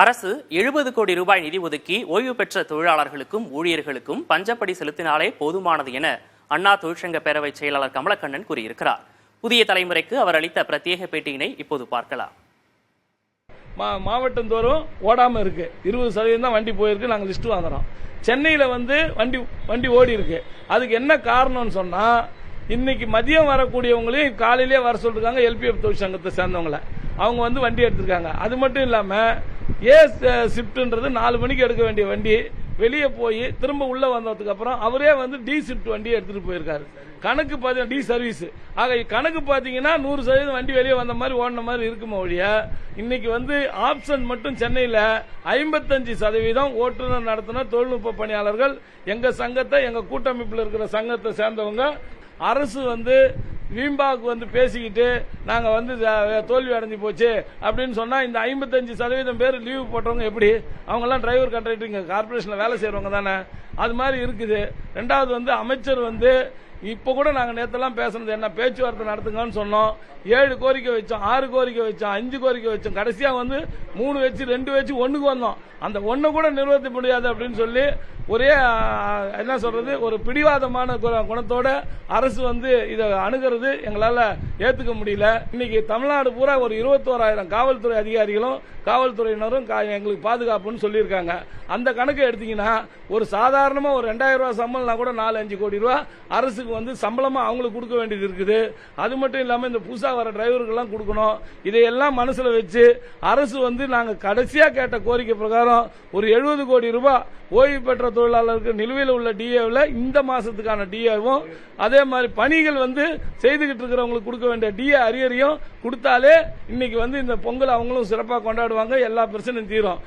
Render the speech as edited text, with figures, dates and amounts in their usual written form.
அரசு 70 கோடி ரூபாய் நிதி ஒதுக்கி ஓய்வு பெற்ற தொழிலாளர்களுக்கும் ஊழியர்களுக்கும் பஞ்சப்படி செலுத்தினாலே போதுமானது என அண்ணா தொழிற்சங்க பேரவை செயலாளர் கமலக்கண்ணன் கூறியிருக்கிறார். புதிய தலைமுறைக்கு அவர் அளித்த பிரத்யேக பேட்டியினை இப்போது பார்க்கலாம். மாவட்டந்தோறும் ஓடாம இருக்கு, 20% தான் வண்டி போயிருக்கு. நாங்க லிஸ்ட் வாங்குறோம். சென்னையில வண்டி ஓடி இருக்கு. அதுக்கு என்ன காரணம்னு சொன்னா, இன்னைக்கு மதியம் வரக்கூடியவங்களையும் காலையிலேயே வர சொல்லிருக்காங்க. எல்பிஎஃப் தொழிற்சங்கத்தை சேர்ந்தவங்களை அவங்க வண்டி எடுத்திருக்காங்க. அது மட்டும் இல்லாம ஷிப்ட்ன்றது 4 மணிக்கு எடுக்க வேண்டிய வண்டி வெளியே போய் திரும்ப உள்ள வந்ததுக்கு அப்புறம் அவரே டி ஷிப்ட் வண்டி எடுத்துட்டு போயிருக்காரு. கணக்கு பாத்தீங்கன்னா டி சர்வீஸ். ஆக கணக்கு பாத்தீங்கன்னா 100% வண்டி வெளியே வந்த மாதிரி ஓடின மாதிரி இருக்குமா ஒழிய, இன்னைக்கு ஆப்ஷன் மட்டும் சென்னையில 55% ஓட்டுநர் நடத்துனர் தொழில்நுட்ப பணியாளர்கள் எங்க சங்கத்தை, எங்க கூட்டமைப்பில் இருக்கிற சங்கத்தை சேர்ந்தவங்க அரசு வீம்பாவுக்கு பேசிக்கிட்டு நாங்க தோல்வி அடைஞ்சு போச்சு அப்படின்னு சொன்னா, இந்த 55% பேர் லீவு போட்டவங்க எப்படி? அவங்க எல்லாம் டிரைவர் கண்ட்ராக்டர் கார்பரேஷன்ல வேலை செய்யறவங்க தானே. அது மாதிரி இருக்குது. ரெண்டாவது அமைச்சர் இப்ப கூட நாங்க நேத்தெல்லாம் பேசுனது என்ன, பேச்சுவார்த்தை நடத்துங்கன்னு சொன்னோம். 7 கோரிக்கை வச்சோம், 6 கோரிக்கை வச்சோம், 5 கோரிக்கை வச்சோம். கடைசியா 3 வச்சு 2 வச்சு 1க்கு வந்தோம். அந்த 1 கூட நிறைவேற்ற முடியாது அப்படின்னு சொல்லி ஒரே என்ன சொல்றது, ஒரு பிடிவாதமான குணத்தோட அரசு இதை அணுகிறது எங்களால ஏத்துக்க முடியல. இன்னைக்கு தமிழ்நாடு பூரா ஒரு 21,000 காவல்துறை அதிகாரிகளும் காவல்துறையினரும் எங்களுக்கு பாதுகாப்புன்னு சொல்லியிருக்காங்க. அந்த கணக்கு எடுத்தீங்கன்னா ஒரு சாதாரணமா ஒரு 2,000 ரூபாய் சம்பளம்னா கூட 4-5 கோடி ரூபாய் அரசுக்கு சம்பளமா அவங்களுக்கு கொடுக்க வேண்டியது இருக்குது. அது மட்டும் இல்லாம இந்த புதுசா வர டிரைவர்களுக்கு கொடுக்கணும். இதையெல்லாம் மனசுல வச்சு அரசு நாங்க கடைசியா கேட்ட கோரிக்கை பிரகாரம் ஒரு 70 கோடி ரூபாய் ஓய்வு பெற்ற தொழிலாளருக்கு நிலுவையில் உள்ள டிஏவில் இந்த மாசத்துக்கான டிஏவும், அதே மாதிரி பணிகள் செய்துகிட்டு இருக்கிறவங்களுக்கு கொடுக்க வேண்டிய டிஏ அரியரையும் கொடுத்தாலே இன்னைக்கு இந்த பொங்கல் அவங்களும் சிறப்பாக கொண்டாடுவாங்க. எல்லா பிரச்சனையும் தீரும்.